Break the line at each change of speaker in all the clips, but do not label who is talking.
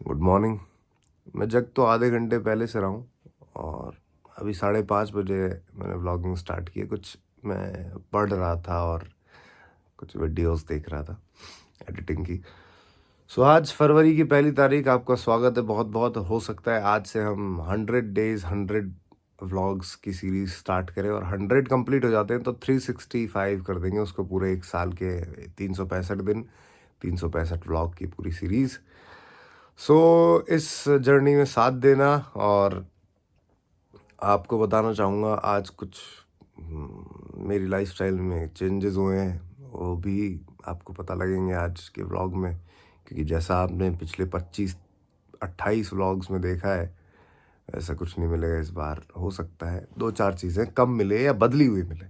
Good morning. मैं जग तो आधे घंटे पहले से रहा हूँ और अभी 5:30 बजे मैंने व्लॉगिंग स्टार्ट की है। कुछ मैं पढ़ रहा था और कुछ वीडियोस देख रहा था एडिटिंग की। सो आज फरवरी की 1 तारीख, आपका स्वागत है। बहुत बहुत हो सकता है आज से हम 100 डेज 100 व्लॉग्स की सीरीज स्टार्ट करें और 100 कंप्लीट हो जाते हैं तो 365 कर देंगे उसको, पूरे एक साल के 365 दिन, 365 व्लॉग की पूरी सीरीज़। सो इस जर्नी में साथ देना। और आपको बताना चाहूँगा आज कुछ मेरी लाइफस्टाइल में चेंजेस हुए हैं, वो भी आपको पता लगेंगे आज के व्लॉग में। क्योंकि जैसा आपने पिछले 25-28 व्लॉग्स में देखा है ऐसा कुछ नहीं मिलेगा इस बार। हो सकता है 2-4 चीज़ें कम मिले या बदली हुई मिले।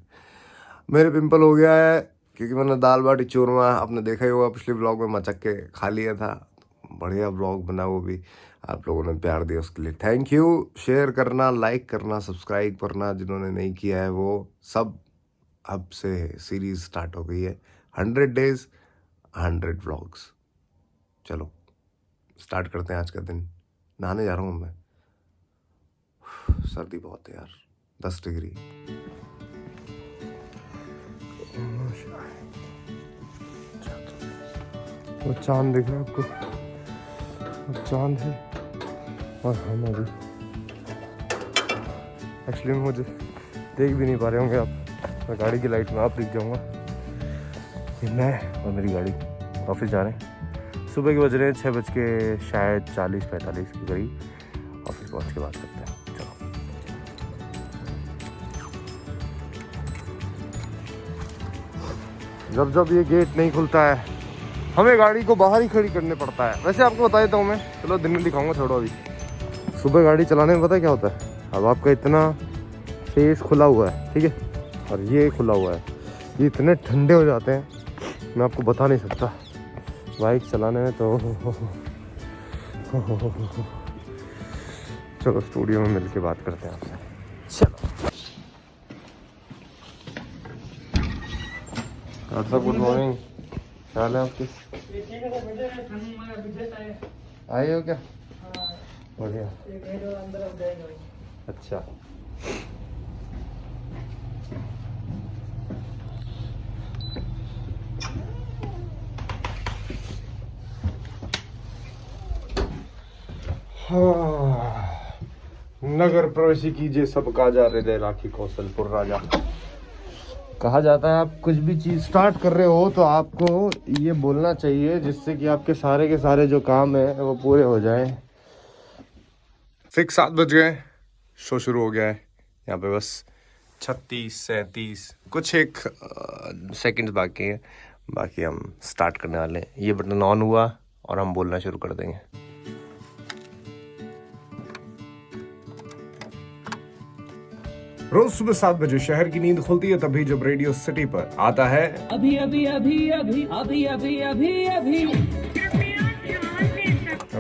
मेरे पिंपल हो गया है क्योंकि मैंने दाल बाटी चूरमा, आपने देखा ही होगा पिछले व्लॉग में, मचक के खा लिया था। बढ़िया व्लॉग बना, वो भी आप लोगों ने प्यार दिया उसके लिए थैंक यू। शेयर करना, लाइक करना, सब्सक्राइब करना जिन्होंने नहीं किया है वो सब। अब से सीरीज स्टार्ट हो गई है 100 डेज 100 व्लॉग्स। चलो स्टार्ट करते हैं आज का दिन। नहाने जा रहा हूँ मैं, सर्दी बहुत है यार, 10 डिग्री। वो चांद दिख रहा है आपको, वो चांद है और हम अभी एक्चुअली मुझे देख भी नहीं पा रहे होंगे आप। मैं गाड़ी की लाइट में आप दिख जाऊंगा कि मैं और मेरी गाड़ी ऑफिस जा रहे हैं। सुबह के बज रहे हैं 6 बज के शायद 40-45 के करीब। ऑफिस पहुंच के बात करते हैं। चलो जब जब ये गेट नहीं खुलता है हमें गाड़ी को बाहर ही खड़ी करने पड़ता है। वैसे आपको बता देता हूँ मैं, चलो दिन में दिखाऊंगा, छोड़ो अभी। सुबह गाड़ी चलाने में पता है क्या होता है, अब आपका इतना फेस खुला हुआ है, ठीक है, और ये खुला हुआ है, ये इतने ठंडे हो जाते हैं मैं आपको बता नहीं सकता बाइक चलाने में। तो चलो स्टूडियो में मिलके बात करते हैं आपसे। चलो गुड मॉर्निंग, क्या हाल है आपके? आए हो क्या? बढ़िया। अच्छा, नगर प्रवेश कीजिए सब काजा हृदय राखी कौशलपुर राजा। कहा जाता है आप कुछ भी चीज स्टार्ट कर रहे हो तो आपको ये बोलना चाहिए जिससे कि आपके सारे के सारे जो काम है वो पूरे हो जाए। फिक्स 7 बज गए, शो शुरू हो गया है। यहाँ पे बस 36-37 कुछ एक सेकंड्स बाकी है, बाकी हम स्टार्ट करने वाले हैं। ये बटन ऑन हुआ और हम बोलना शुरू कर देंगे। रोज सुबह 7 बजे शहर की नींद खुलती है तभी जब रेडियो सिटी पर आता है
अभी अभी अभी अभी अभी अभी अभी अभी।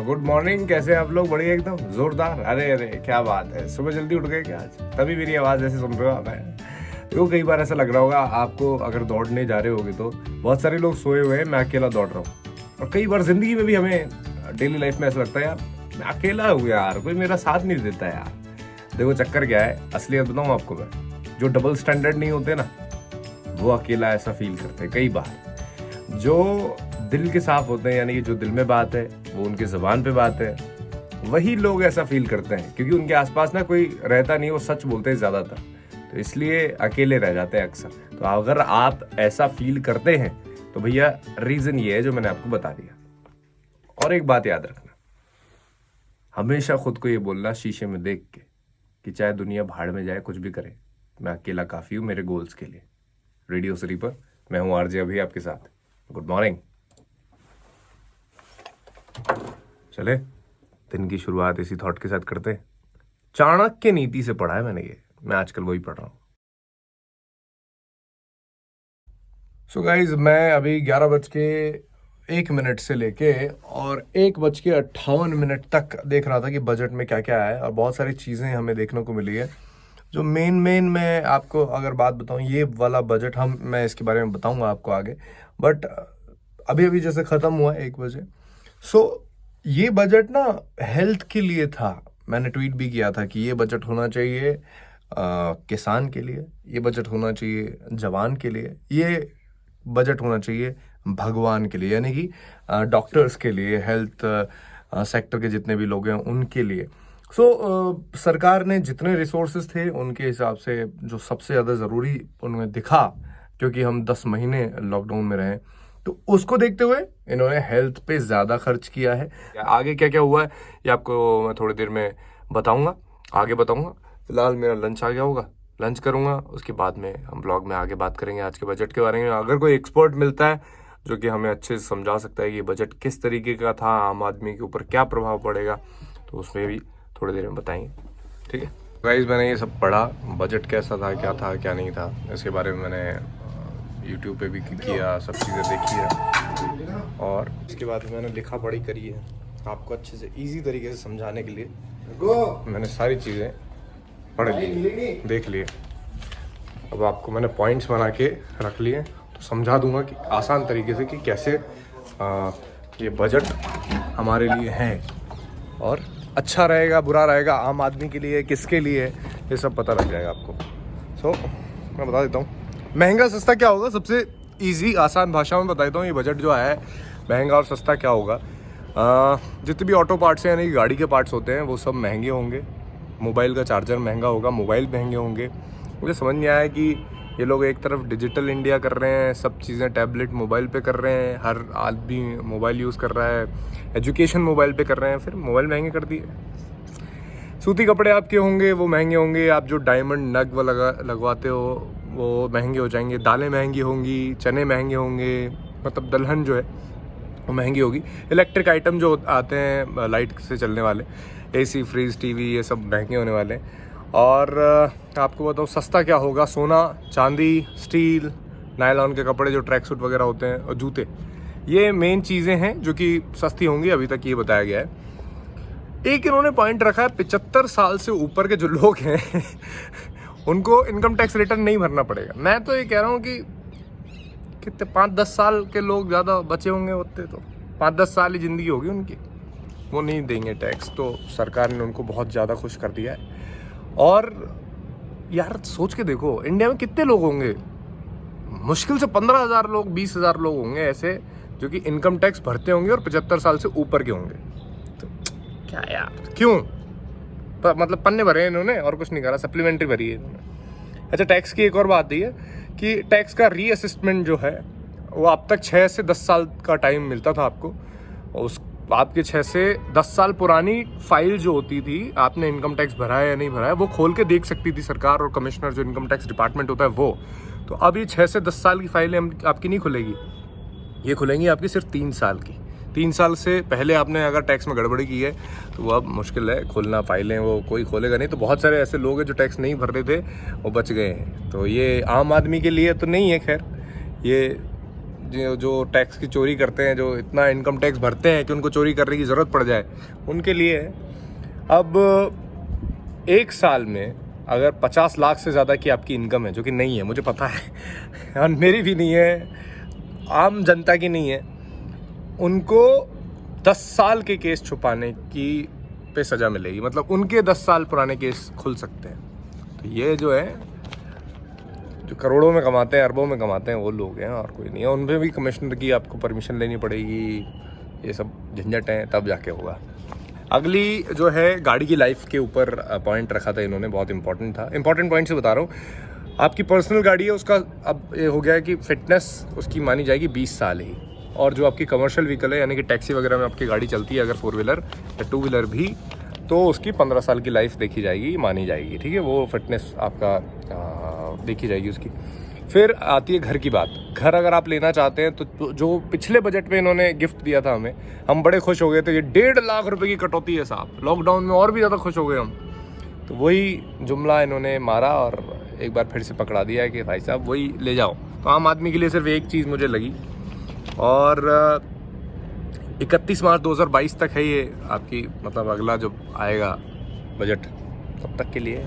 गुड मॉर्निंग, कैसे आप लोग? बढ़िया, एकदम जोरदार। अरे अरे क्या बात है, सुबह जल्दी उठ गए क्या आज? तभी मेरी आवाज ऐसे सुन रहे हो आप? देखो कई बार ऐसा लग रहा होगा आपको, अगर दौड़ने जा रहे होगे तो बहुत सारे लोग सोए हुए हैं, मैं अकेला दौड़ रहा हूँ। और कई बार जिंदगी में भी हमें डेली लाइफ में ऐसा लगता है यार मैं अकेला हूँ यार, कोई मेरा साथ नहीं देता यार। देखो चक्कर क्या है, असलियत बताऊँ आपको मैं, जो डबल स्टैंडर्ड नहीं होते ना वो अकेला ऐसा फील करते हैं कई बार। जो दिल के साफ होते हैं, यानी कि जो दिल में बात है वो उनकी जुबान पे बात है, वही लोग ऐसा फील करते हैं क्योंकि उनके आसपास ना कोई रहता नहीं, वो सच बोलते हैं ज्यादातर, तो इसलिए अकेले रह जाते हैं अक्सर। तो अगर आप ऐसा फील करते हैं तो भैया रीजन ये है जो मैंने आपको बता दिया। और एक बात याद रखना, हमेशा खुद को ये बोलना शीशे में देख के कि चाहे दुनिया भाड़ में जाए, कुछ भी करे, मैं अकेला काफी हूं मेरे गोल्स के लिए। रेडियो सिटी पर मैं हूं आरजे अभी आपके साथ। Good morning. चले दिन की शुरुआत इसी थॉट के साथ करते हैं। चाणक्य नीति से पढ़ा है मैंने ये, मैं आजकल वही पढ़ रहा हूं। सो गाइज, मैं अभी 11:01 से लेके और 1:58 तक देख रहा था कि बजट में क्या क्या है, और बहुत सारी चीज़ें हमें देखने को मिली है। जो मेन मैं आपको अगर बात बताऊं, ये वाला बजट मैं इसके बारे में बताऊंगा आपको आगे, बट अभी अभी जैसे ख़त्म हुआ 1 बजे। सो ये बजट ना हेल्थ के लिए था। मैंने ट्वीट भी किया था कि ये बजट होना चाहिए किसान के लिए, ये बजट होना चाहिए जवान के लिए, ये बजट होना चाहिए भगवान के लिए, यानी कि डॉक्टर्स के लिए, हेल्थ सेक्टर के जितने भी लोग हैं उनके लिए। सरकार ने जितने रिसोर्सेज थे उनके हिसाब से जो सबसे ज़्यादा ज़रूरी उनमें दिखा, क्योंकि हम 10 महीने लॉकडाउन में रहे, तो उसको देखते हुए इन्होंने हेल्थ पे ज़्यादा खर्च किया है। आगे क्या क्या हुआ है ये आपको मैं थोड़ी देर में बताऊंगा, आगे बताऊंगा। फिलहाल मेरा लंच आ गया होगा, लंच करूंगा, उसके बाद में हम ब्लॉग में आगे बात करेंगे आज के बजट के बारे में। अगर कोई एक्सपर्ट मिलता है जो कि हमें अच्छे से समझा सकता है कि ये बजट किस तरीके का था, आम आदमी के यूपर क्या प्रभाव पड़ेगा, तो उसमें भी थोड़ी देर में बताएंगे, ठीक है। गाइस, मैंने ये सब पढ़ा, बजट कैसा था क्या नहीं था, इसके बारे में मैंने यूट्यूब पे भी किया, सब चीज़ें देखी है, और इसके बाद मैंने लिखा पढ़ी करी है आपको अच्छे से इजी तरीके से समझाने के लिए। मैंने सारी चीज़ें पढ़ ली, देख लिए, अब आपको मैंने पॉइंट्स बना के रख लिए, तो समझा दूंगा कि आसान तरीके से कि कैसे ये बजट हमारे लिए है, और अच्छा रहेगा बुरा रहेगा, आम आदमी के लिए किसके लिए, ये सब पता लग जाएगा आपको। मैं बता देता हूँ महंगा सस्ता क्या होगा, सबसे इजी आसान भाषा में बता देता हूँ। ये बजट जो है महंगा और सस्ता क्या होगा, जितने भी ऑटो पार्ट्स हैं यानी कि गाड़ी के पार्ट्स होते हैं वो सब महंगे होंगे, मोबाइल का चार्जर महंगा होगा, मोबाइल महंगे होंगे। मुझे समझ नहीं आया कि ये लोग एक तरफ डिजिटल इंडिया कर रहे हैं, सब चीज़ें टैबलेट मोबाइल पे कर रहे हैं, हर आदमी मोबाइल यूज़ कर रहा है, एजुकेशन मोबाइल पे कर रहे हैं, फिर मोबाइल महंगे कर दिए। सूती कपड़े आपके होंगे वो महंगे होंगे, आप जो डायमंड नग लगवाते हो वो महंगे हो जाएंगे, दालें महंगी होंगी, चने महंगे होंगे, मतलब दलहन जो है वो महंगी होगी। इलेक्ट्रिक आइटम जो आते हैं लाइट से चलने वाले, एसी, फ्रिज, टीवी, ये सब महंगे होने वाले हैं। और आपको बताऊँ सस्ता क्या होगा, सोना, चांदी, स्टील, नायलॉन के कपड़े जो ट्रैक सूट वगैरह होते हैं, और जूते, ये मेन चीज़ें हैं जो कि सस्ती होंगी, अभी तक ये बताया गया है। एक इन्होंने पॉइंट रखा है 75 साल से ऊपर के जो लोग हैं उनको इनकम टैक्स रिटर्न नहीं भरना पड़ेगा। मैं तो ये कह रहा हूँ कि कितने 5-10 साल के लोग ज़्यादा बचे होंगे होते, तो 5-10 साल ही ज़िंदगी होगी उनकी, वो नहीं देंगे टैक्स, तो सरकार ने उनको बहुत ज़्यादा खुश कर दिया है। और यार सोच के देखो, इंडिया में कितने लोग होंगे, मुश्किल से 15,000 लोग, 20,000 लोग होंगे ऐसे जो कि इनकम टैक्स भरते होंगे और 75 साल से ऊपर के होंगे। तो क्या यार, क्यों मतलब पन्ने भरे हैं इन्होंने और कुछ नहीं करा, सप्लीमेंट्री भरी है इन्होंने। अच्छा, टैक्स की एक और बात है कि टैक्स का रीअसेसमेंट जो है वो अब तक 6 से 10 साल का टाइम मिलता था आपको, और उस आपके 6 से 10 साल पुरानी फाइल जो होती थी, आपने इनकम टैक्स भरा है या नहीं भरा है, वो खोल के देख सकती थी सरकार और कमिश्नर जो इनकम टैक्स डिपार्टमेंट होता है वो। तो अब ये 6 से 10 साल की फाइलें आपकी नहीं खुलेगी, ये खुलेंगी आपकी सिर्फ 3 साल की। 3 साल से पहले आपने अगर टैक्स में गड़बड़ी की है तो वो अब मुश्किल है खोलना फाइलें, वो कोई खोलेगा नहीं। तो बहुत सारे ऐसे लोग हैं जो टैक्स नहीं भर रहे थे, वो बच गए हैं। तो ये आम आदमी के लिए तो नहीं है, खैर ये जो टैक्स की चोरी करते हैं, जो इतना इनकम टैक्स भरते हैं कि उनको चोरी करने की ज़रूरत पड़ जाए, उनके लिए है। अब 1 साल में अगर 50 लाख से ज़्यादा की आपकी इनकम है, जो कि नहीं है, मुझे पता है और मेरी भी नहीं है, आम जनता की नहीं है, उनको 10 साल के केस छुपाने की पे सज़ा मिलेगी। मतलब उनके 10 साल पुराने केस खुल सकते हैं। तो ये जो है, जो करोड़ों में कमाते हैं, अरबों में कमाते हैं, वो लोग हैं और कोई नहीं है। उनपे भी कमिश्नर की आपको परमिशन लेनी पड़ेगी, ये सब झंझट हैं, तब जाके होगा। अगली जो है गाड़ी की लाइफ के ऊपर पॉइंट रखा था इन्होंने, बहुत इंपॉर्टेंट था। इंपॉर्टेंट पॉइंट से बता रहा हूँ, आपकी पर्सनल गाड़ी है उसका अब ये हो गया है कि फिटनेस उसकी मानी जाएगी 20 साल ही, और जो आपकी कमर्शियल व्हीकल है यानी कि टैक्सी वगैरह में आपकी गाड़ी चलती है अगर 4 व्हीलर या 2 व्हीलर भी, तो उसकी 15 साल की लाइफ देखी जाएगी, मानी जाएगी, ठीक है। वो फिटनेस आपका देखी जाएगी उसकी। फिर आती है घर की बात। घर अगर आप लेना चाहते हैं तो जो पिछले बजट में इन्होंने गिफ्ट दिया था हमें, हम बड़े खुश हो गए थे, ये 1.5 लाख रुपए की कटौती है साहब। लॉकडाउन में और भी ज़्यादा खुश हो गए हम। तो वही जुमला इन्होंने मारा और एक बार फिर से पकड़ा दिया है कि भाई साहब वही ले जाओ। तो आम आदमी के लिए सिर्फ एक चीज़ मुझे लगी, और 31 मार्च 2022 तक है ये आपकी, मतलब अगला जो आएगा बजट तब तक के लिए।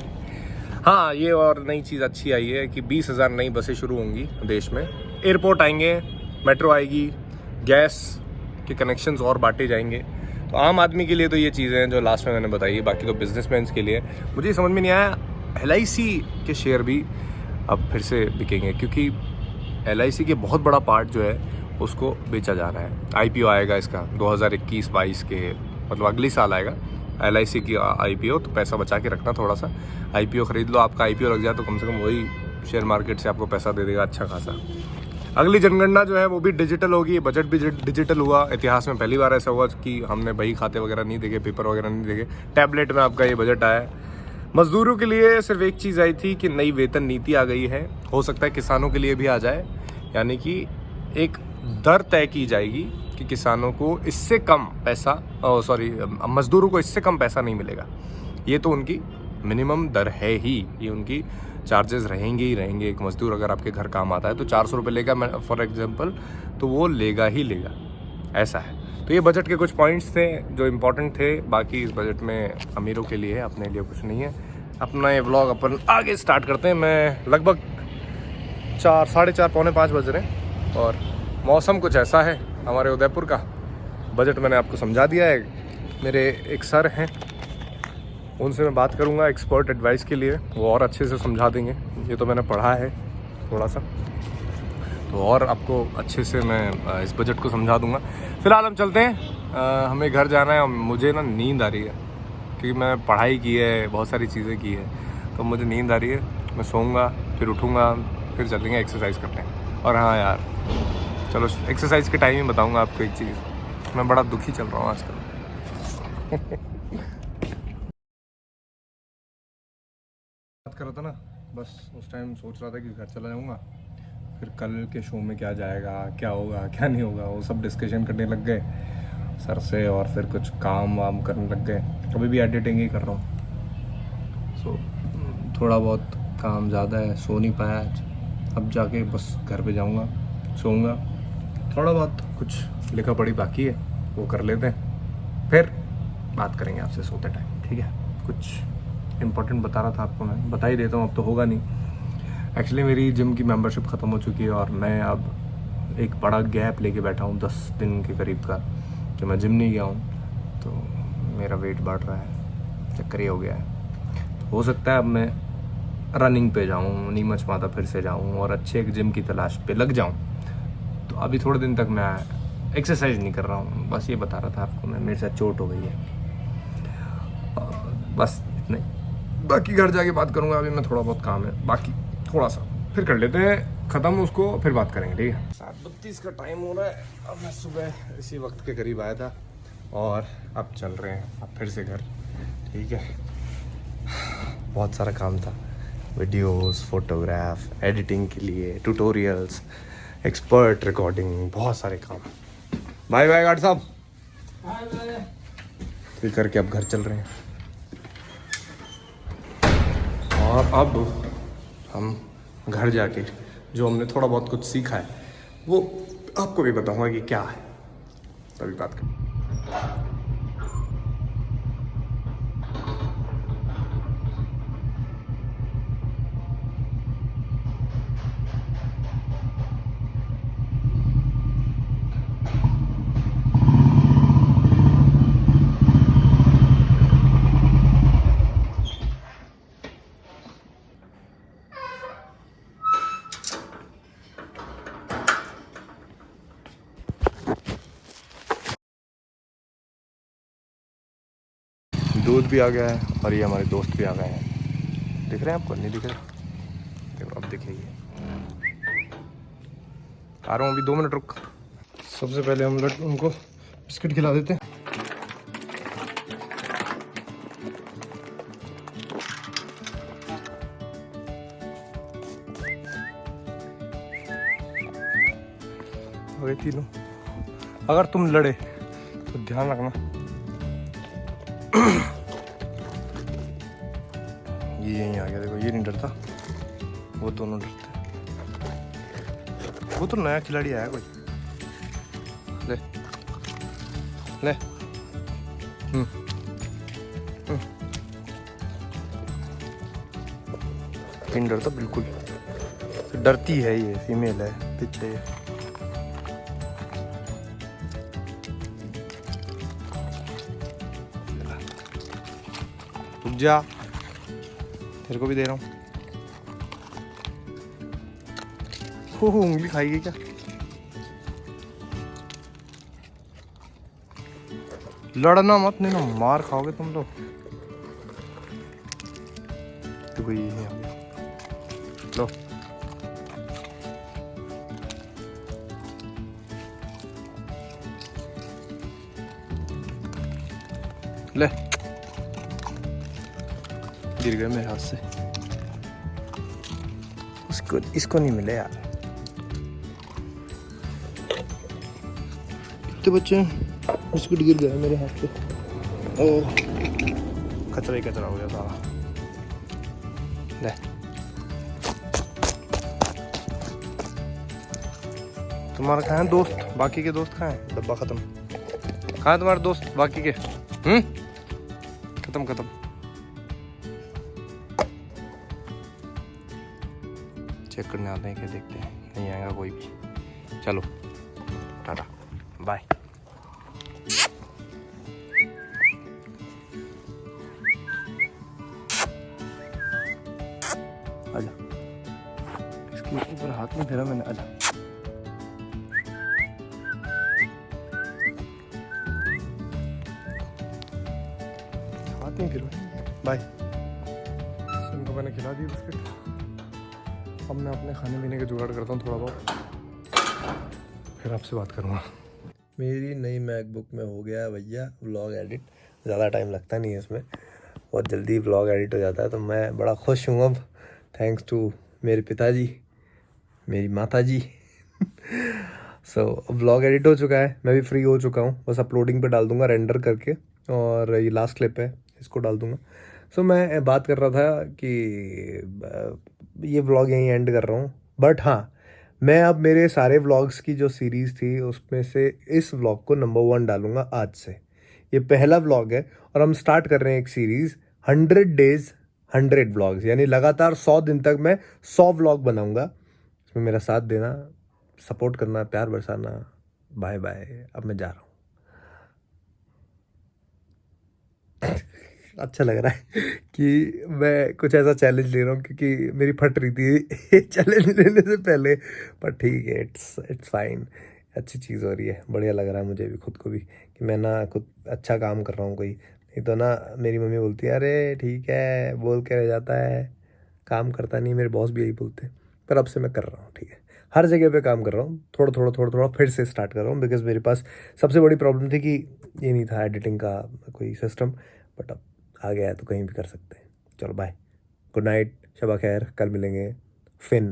हाँ, ये और नई चीज़ अच्छी आई है कि 20,000 नई बसें शुरू होंगी देश में, एयरपोर्ट आएंगे, मेट्रो आएगी, गैस के कनेक्शंस और बांटे जाएंगे। तो आम आदमी के लिए तो ये चीज़ें हैं जो लास्ट में मैंने बताई है, बाकी तो बिजनेसमैन के लिए। मुझे समझ में नहीं आया LIC के शेयर भी अब फिर से बिकेंगे, क्योंकि LIC के बहुत बड़ा पार्ट जो है उसको बेचा जा रहा है। IPO आएगा इसका 2021-22 के, मतलब अगले साल आएगा LIC की IPO। तो पैसा बचा के रखना थोड़ा सा, IPO ख़रीद लो। आपका IPO लग जाए तो कम से कम वही शेयर मार्केट से आपको पैसा दे देगा अच्छा खासा। अगली जनगणना जो है वो भी डिजिटल होगी, बजट भी डिजिटल हुआ। इतिहास में पहली बार ऐसा हुआ कि हमने बही खाते वगैरह नहीं देखे, पेपर वगैरह नहीं देखे, टैबलेट में आपका ये बजट आया। मजदूरों के लिए सिर्फ एक चीज़ आई थी कि नई वेतन नीति आ गई है, हो सकता है किसानों के लिए भी आ जाए, यानी कि एक दर तय की जाएगी कि किसानों को इससे कम पैसा, मजदूरों को इससे कम पैसा नहीं मिलेगा। ये तो उनकी मिनिमम दर है ही, ये उनकी चार्जेस रहेंगे ही रहेंगे। एक मजदूर अगर आपके घर काम आता है तो 400 रुपये लेगा फॉर एग्जांपल, तो वो लेगा ही लेगा, ऐसा है। तो ये बजट के कुछ पॉइंट्स थे जो इम्पोर्टेंट थे। बाकी इस बजट में अमीरों के लिए है, अपने लिए कुछ नहीं है। अपना ये व्लॉग अपन आगे स्टार्ट करते हैं। मैं लगभग 4, साढ़े 4, पौने 5 बज रहे हैं और मौसम कुछ ऐसा है हमारे उदयपुर का। बजट मैंने आपको समझा दिया है। मेरे एक सर हैं, उनसे मैं बात करूंगा एक्सपर्ट एडवाइस के लिए, वो और अच्छे से समझा देंगे। ये तो मैंने पढ़ा है थोड़ा सा, तो और आपको अच्छे से मैं इस बजट को समझा दूंगा। फिलहाल हम चलते हैं, हमें घर जाना है। मुझे ना नींद आ रही है, क्योंकि मैं पढ़ाई की है, बहुत सारी चीज़ें की है, तो मुझे नींद आ रही है। मैं सोऊंगा, फिर उठूँगा, फिर चलेंगे एक्सरसाइज करने। और हाँ यार, चलो एक्सरसाइज के टाइम ही बताऊँगा आपको एक चीज़, मैं बड़ा दुखी चल रहा हूँ आजकल। बात कर रहा था ना, बस उस टाइम सोच रहा था कि घर चला जाऊँगा, फिर कल के शो में क्या जाएगा, क्या होगा, क्या नहीं होगा, वो सब डिस्कशन करने लग गए सर से, और फिर कुछ काम वाम करने लग गए। अभी भी एडिटिंग ही कर रहा हूँ, सो थोड़ा बहुत काम ज़्यादा है, सो नहीं पाया आज। अब जाके बस घर पे जाऊँगा, सोऊंगा, थोड़ा बहुत कुछ लिखा पढ़ी बाकी है वो कर लेते हैं, फिर बात करेंगे आपसे सोते टाइम, ठीक है। कुछ इम्पोर्टेंट बता रहा था आपको, मैं बता ही देता हूँ, अब तो होगा नहीं। एक्चुअली मेरी जिम की मेंबरशिप ख़त्म हो चुकी है और मैं अब एक बड़ा गैप लेके बैठा हूँ 10 दिन के करीब का, कि मैं जिम नहीं गया हूँ। तो मेरा वेट बढ़ रहा है, चक्कर ही हो गया है। तो हो सकता है अब मैं रनिंग पे जाऊँ, नीमच माता फिर से जाऊँ और अच्छे एक जिम की तलाश पे लग जाऊँ। तो अभी थोड़े दिन तक मैं एक्सरसाइज नहीं कर रहा हूँ, बस ये बता रहा था आपको मैं, मेरे साथ चोट हो गई है, बस इतना ही। बाकी घर जाके बात करूँगा, अभी मैं थोड़ा बहुत काम है बाकी, थोड़ा सा फिर कर लेते हैं ख़त्म उसको, फिर बात करेंगे, ठीक है। 7:32 का टाइम हो रहा है। अब मैं सुबह इसी वक्त के करीब आया था और अब चल रहे हैं अब फिर से घर, ठीक है। बहुत सारा काम था, वीडियोस, फोटोग्राफ, एडिटिंग के लिए, ट्यूटोरियल्स, एक्सपर्ट रिकॉर्डिंग, बहुत सारे काम। बाय बाय गार्ड साहब, फिर करके अब घर चल रहे हैं। और अब हम घर जाके जो हमने थोड़ा बहुत कुछ सीखा है वो आपको भी बताऊंगा कि क्या है, तभी बात करें। दूध भी आ गया है और ये हमारे दोस्त भी आ गए हैं। दिख रहे हैं आपको? नहीं दिख रहे? देखो अब दिखेगी। आ रहा हूँ, अभी 2 मिनट रुक। सबसे पहले हम लोग उनको बिस्किट खिला देते हैं। अरे तीनों, अगर तुम लड़े तो ध्यान रखना ये यहीं आ गया, देखो ये नहीं डरता, वो दोनों डरते हैं। वो तो नया खिलाड़ी आया कोई, ले ले। नहीं डरता बिल्कुल, डरती है, ये फीमेल है पीछे।
रुक जा, तेरे को भी दे रहा हूँ। उंगली खाएगी क्या? लड़ना मत, नहीं ना मार खाओगे तुम लोग। तो ये है, लो ले, गिर गए मेरे हाथ से। इसको नहीं मिले यार। कितने बच्चे हैं? बिस्कुट गिर गया मेरे हाथ से। ओह, कचरा ही कचरा हो गया सारा। ले, तुम्हारा कहाँ है दोस्त? बाकी के दोस्त कहाँ है? डब्बा खत्म। कहाँ है तुम्हारे दोस्त बाकी के? खत्म खत्म। चेक करने आते हैं क्या, देखते हैं। नहीं आएगा कोई भी। चलो टाटा बाय। आजा, इसके ऊपर हाथ में फेरा मैंने। आजा, हाथ नहीं फिर। बाय। इनको मैंने खिला दी बिस्किट। अब मैं अपने खाने पीने का जुगाड़ करता हूँ थोड़ा बहुत, फिर आपसे बात करूँगा। मेरी नई मैकबुक में हो गया है भैया व्लॉग एडिट। ज़्यादा टाइम लगता नहीं है इसमें, बहुत जल्दी व्लॉग एडिट हो जाता है। तो मैं बड़ा खुश हूँ अब, थैंक्स टू मेरे पिताजी, मेरी माता जी। सो व्लॉग एडिट हो चुका है, मैं भी फ्री हो चुका हूँ। बस अपलोडिंग पे डाल दूँगा रेंडर करके, और ये लास्ट क्लिप है, इसको डाल दूँगा। सो मैं बात कर रहा था कि ये व्लॉग यहीं एंड कर रहा हूँ। बट हाँ, मैं अब मेरे सारे व्लॉग्स की जो सीरीज़ थी उसमें से इस व्लॉग को नंबर 1 डालूंगा आज से। ये पहला व्लॉग है और हम स्टार्ट कर रहे हैं एक सीरीज़ 100 डेज 100 व्लॉग्स, यानी लगातार 100 दिन तक मैं 100 व्लॉग बनाऊंगा। इसमें मेरा साथ देना, सपोर्ट करना, प्यार बरसाना। बाय बाय, अब मैं जा रहा हूँ। अच्छा लग रहा है कि मैं कुछ ऐसा चैलेंज ले रहा हूँ, क्योंकि मेरी फट रही थी चैलेंज लेने से पहले। पर ठीक है, इट्स फाइन। अच्छी चीज़ हो रही है, बढ़िया लग रहा है मुझे भी, खुद को भी, कि मैं ना खुद अच्छा काम कर रहा हूँ कोई। नहीं तो ना मेरी मम्मी बोलती है, अरे ठीक है बोल के रह जाता है, काम करता नहीं। मेरे बॉस भी यही बोलते हैं। पर अब से मैं कर रहा हूँ, ठीक है। हर जगह पे काम कर रहा हूँ, थोड़ा थोड़ा फिर से स्टार्ट कर रहा हूँ। बिकॉज मेरे पास सबसे बड़ी प्रॉब्लम थी कि ये नहीं था एडिटिंग का कोई सिस्टम। बट अब आ गया है तो कहीं भी कर सकते हैं। चलो बाय, गुड नाइट, शबा खैर, कल मिलेंगे फिन।